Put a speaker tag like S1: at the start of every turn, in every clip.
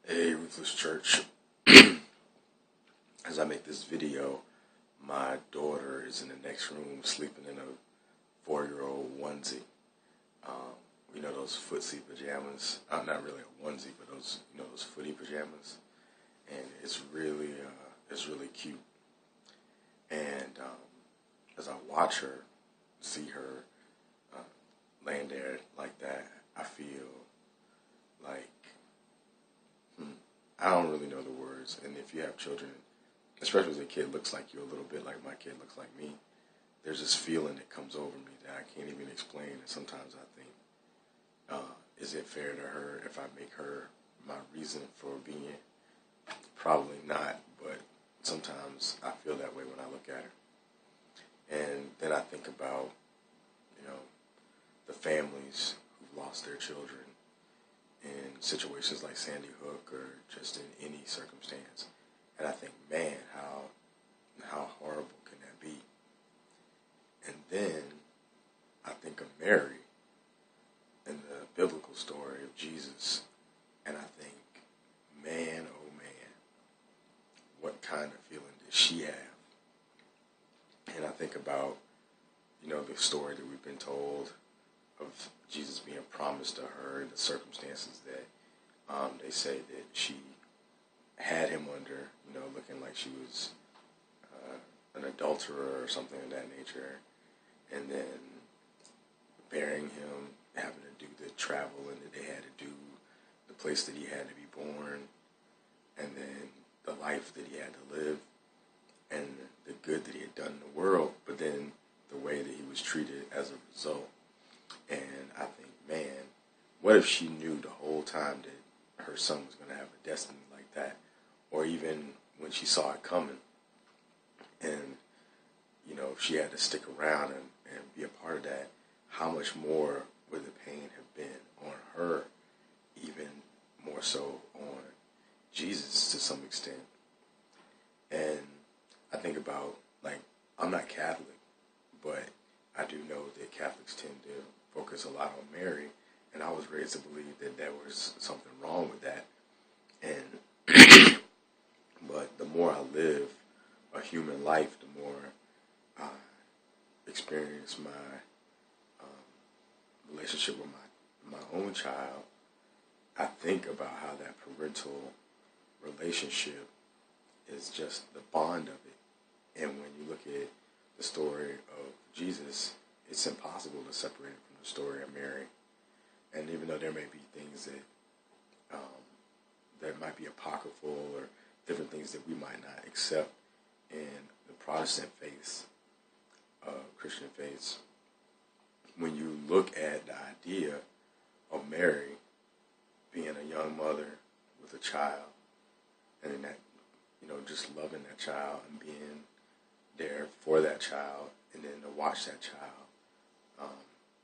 S1: Hey, Ruthless Church. As I make this video, my daughter is in the next room sleeping in a 4-year-old onesie. Those footsie pajamas. Not really a onesie, but those footy pajamas. And it's really cute. And as I watch her, see her laying there like that, I feel like I don't really know the words. And if you have children, especially as a kid looks like you a little bit like my kid looks like me, there's this feeling that comes over me that I can't even explain. And sometimes I think, is it fair to her if I make her my reason for being? Probably not, but sometimes I feel that way when I look at her. And then I think about, the families who've lost their children in situations like Sandy Hook or just in any circumstance. And I think, man, how horrible can that be? And then I think of Mary and the biblical story of Jesus, and I think, man, oh man, what kind of feeling did she have? And I think about, the story that we've been told of Jesus being promised to her and the circumstances that they say that she had him under, looking like she was an adulterer or something of that nature, and then bearing him, having to do the travel and that they had to do, the place that he had to be born, and then the life that he had to live, and the good that he had done in the world, but then the way that he was treated as a result. And I think, man, what if she knew the whole time that her son was going to have a destiny like that? Or even when she saw it coming, and, if she had to stick around and be a part of that, how much more would the pain have been on her, even more so on Jesus to some extent? And I think about, I'm not Catholic, but I do know that Catholics tend to focus a lot on Mary, and I was raised to believe that there was something wrong with that. And but the more I live a human life, the more I experience my relationship with my own child, I think about how that parental relationship is just the bond of it. And when you look at the story of Jesus, it's impossible to separate it from the story of Mary. And even though there may be things that might be apocryphal or different things that we might not accept in the Protestant faiths, Christian faiths, when you look at the idea of Mary being a young mother with a child, and that, just loving that child and being there for that child, and then to watch that child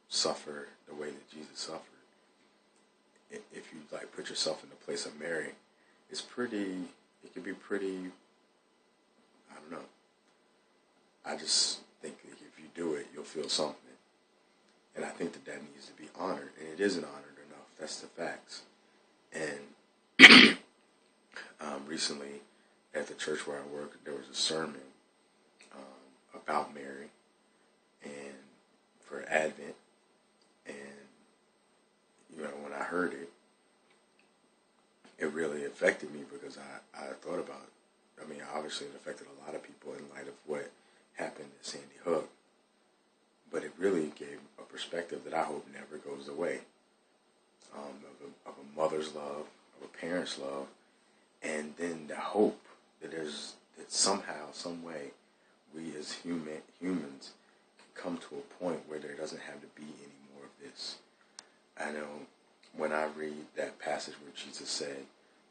S1: suffer the way that Jesus suffered. If you put yourself in the place of Mary, it can be pretty, I don't know. I just think that if you do it, you'll feel something. And I think that needs to be honored, and it isn't honored enough. That's the facts. And recently, at the church where I work, there was a sermon about Mary and for Advent. And, when I heard it, it really affected me because I thought about it. Obviously it affected a lot of people in light of what happened at Sandy Hook. But it really gave a perspective that I hope never goes away, of a mother's love, of a parent's love, and then the hope that that somehow, some way, we as humans can come to a point where there doesn't have to be any more of this. I know when I read that passage where Jesus said,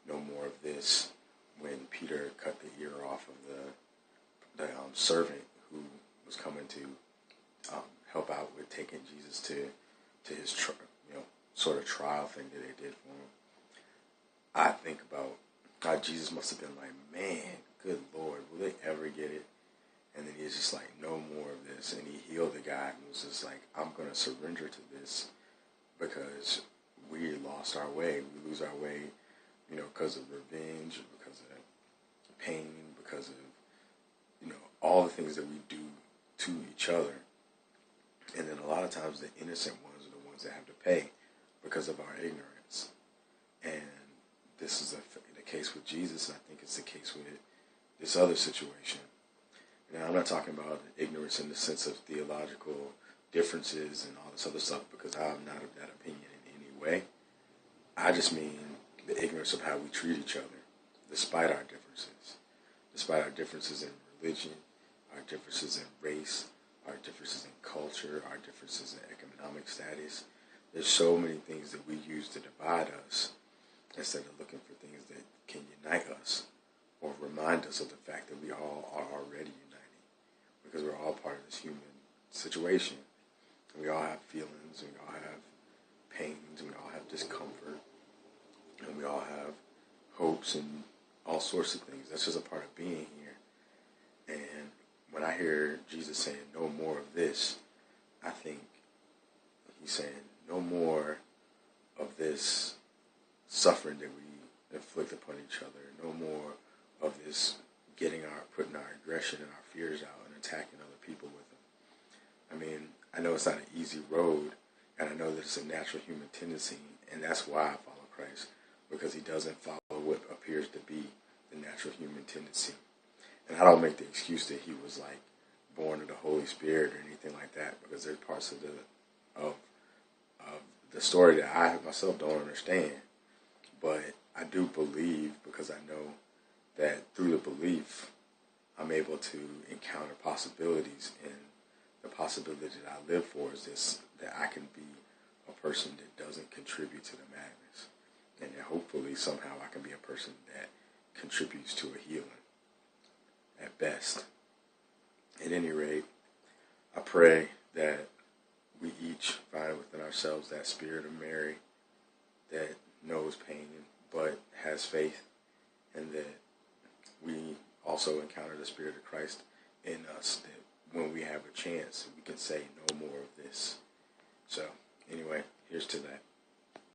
S1: "No more of this," when Peter cut the ear off of the servant who was coming to help out with taking Jesus to his sort of trial thing that they did for him. I think about how Jesus must have been like, man, good Lord, will they ever get it? And then he's just like, no more of this. And he healed the guy and was just like, I'm going to surrender to this because we lost our way. We lose our way because of revenge, because of pain, because of, all the things that we do to each other. And then a lot of times the innocent ones are the ones that have to pay because of our ignorance. And this is the case with Jesus, and I think it's the case with this other situation. Now, I'm not talking about ignorance in the sense of theological differences and all this other stuff, because I'm not of that opinion in any way. I just mean the ignorance of how we treat each other, despite our differences in religion, our differences in race, our differences in culture, our differences in economic status. There's so many things that we use to divide us instead of looking for things that can unite us or remind us of the fact that we all are already united, because we're all part of this human situation. We all have feelings, we all have pains, we all have discomfort, and we all have hopes and all sorts of things. That's just a part of being here. And when I hear Jesus saying, no more of this, I think he's saying, no more of this suffering that we inflict upon each other. No more of this putting our aggression and our fears out and attacking other people with them. I mean, I know it's not an easy road, and I know that it's a natural human tendency, and that's why I follow Christ, because he doesn't follow what appears to be the natural human tendency. And I don't make the excuse that he was like born of the Holy Spirit or anything like that, because there's parts of the story that I myself don't understand. But I do believe, because I know that through the belief, I'm able to encounter possibilities, and the possibility that I live for is this, that I can be a person that doesn't contribute to the madness. And that hopefully somehow I can be a person that contributes to a healing, at best. At any rate, I pray that we each find within ourselves that spirit of Mary that knows pain but has faith, and that we also encounter the Spirit of Christ in us, that when we have a chance, we can say no more of this. So, anyway, here's to that.